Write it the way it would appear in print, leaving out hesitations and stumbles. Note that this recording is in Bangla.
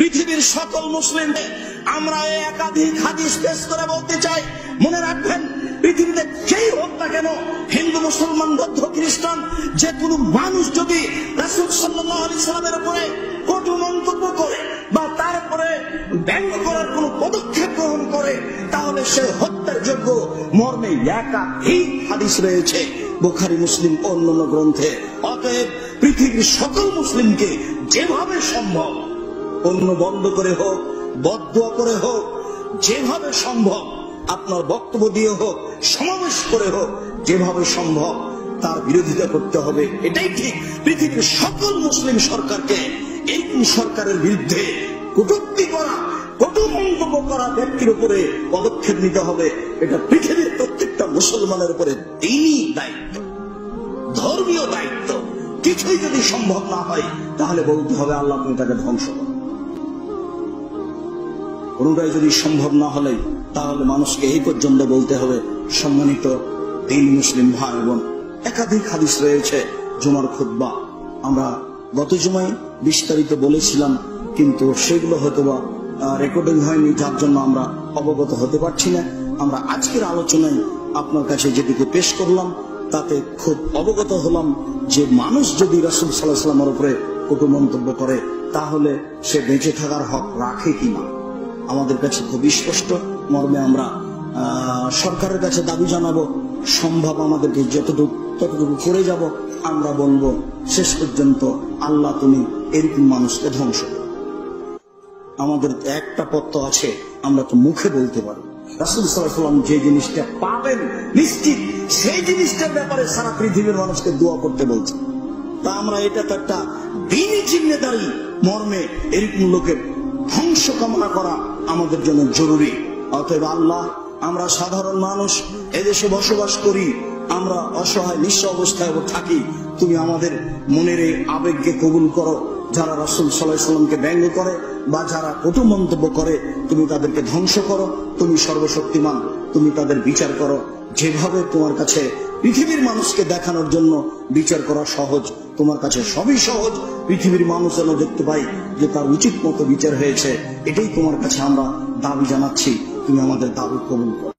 পৃথিবীর সকল মুসলিমদের আমরা একাধিক হাদিস পেশ করে বলতে চাই, মনে রাখবেন পৃথিবীতে যেই হোক না কেন, হিন্দু, মুসলমান, বৌদ্ধ, খ্রিস্টান, যে কোনো মানুষ যদি রাসূল সাল্লাল্লাহু আলাইহি সাল্লামের উপরে কটু মন্তব্য করে বা তার উপরে ব্যঙ্গ করার কোন পদক্ষেপ গ্রহণ করে, তাহলে সে হত্যার যোগ্য মর্মে একাধিক হাদিস রয়েছে বুখারী, মুসলিম ও অন্যান্য গ্রন্থে। অতএব পৃথিবীর সকল মুসলিমকে যেভাবে সম্ভব, অন্য বন্ধ করে হোক, বদদুয়া করে হোক, যেভাবে সম্ভব আপনার বক্তব্য দিয়ে হোক, সমাবেশ করে হোক, যেভাবে সম্ভব তার বিরোধিতা করতে হবে। এটাই ঠিক। পৃথিবীর সকল মুসলিম সরকারকে এই সরকারের বিরুদ্ধে কটূক্তি করা, কটু মন্তব্য করা ব্যক্তির উপরে পদক্ষেপ নিতে হবে। এটা পৃথিবীর প্রত্যেকটা মুসলমানের উপরে দ্বীনি দায়িত্ব, ধর্মীয় দায়িত্ব। কিছুই যদি সম্ভব না হয়, তাহলে বলতে হবে আল্লাহ তুমি তাকে ধ্বংস করো। কোনটাই যদি সম্ভব না হলে, তাহলে মানুষকে এই পর্যন্ত বলতে হবে, সম্মানিত দিন মুসলিম ভাই বোন, একাধিক হাদিস রয়েছে জুমার খুতবা। আমরা গত জুমায় বিস্তারিত বলেছিলাম, কিন্তু সেগুলো হয়তোবা রেকর্ডিং হয়নি, যার জন্য আমরা অবগত হতে পারছি না। আমরা আজকের আলোচনায় আপনার কাছে যেটিকে পেশ করলাম, তাতে খুব অবগত হলাম যে মানুষ যদি রাসূল সাল্লাল্লাহু আলাইহি ওয়াসাল্লামের উপরে কটু মন্তব্য করে, তাহলে সে বেঁচে থাকার হক রাখে কিনা আমাদের কাছে খুব স্পষ্ট মর্মে আমরা সরকারের কাছে দাবি জানাবো। সম্ভব আমাদেরকে ততটুকু করে যাব। আমরা বলবো শেষ পর্যন্ত আল্লাহ তুমি এরকম মানুষকে ধ্বংস করো। আমাদের একটা পথ আছে, আমরা তো মুখে বলতে পারি। রাসূল সাল্লাল্লাহু আলাইহি ওয়াসাল্লাম যে জিনিসটা পাবেন নিশ্চিত, সেই জিনিসটার ব্যাপারে সারা পৃথিবীর মানুষকে দোয়া করতে বলছে। তা আমরা এটা তো একটা দ্বীনি জিম্মেদারি মর্মে এরকম লোকের ধ্বংস কামনা করা আমাদের জন্য জরুরি। অতএব আল্লাহ, আমরা সাধারণ মানুষ, এদেশে বসবাস করি, আমরা অসহায় নিঃস্ব অবস্থায় থাকি, তুমি আমাদের মনের এই আবেগকে কবুল করো। যারা রাসূল সাল্লাল্লাহু আলাইহি ওয়াসাল্লামকে ব্যঙ্গ করে বা যারা কটু মন্তব্য করে, তুমি তাদেরকে ধ্বংস করো। তুমি সর্বশক্তিমান, তুমি তাদের বিচার করো। যেভাবে তোমার কাছে পৃথিবীর মানুষকে দেখানোর জন্য বিচার করা সহজ, তোমার কাছে সবই সহজ। পৃথিবীর মানুষ যেন দেখতে পাই যে তার উচিত মতো বিচার হয়েছে। এটাই তোমার কাছে আমরা দাবি জানাচ্ছি, তুমি আমাদের দাবি কবুল করো।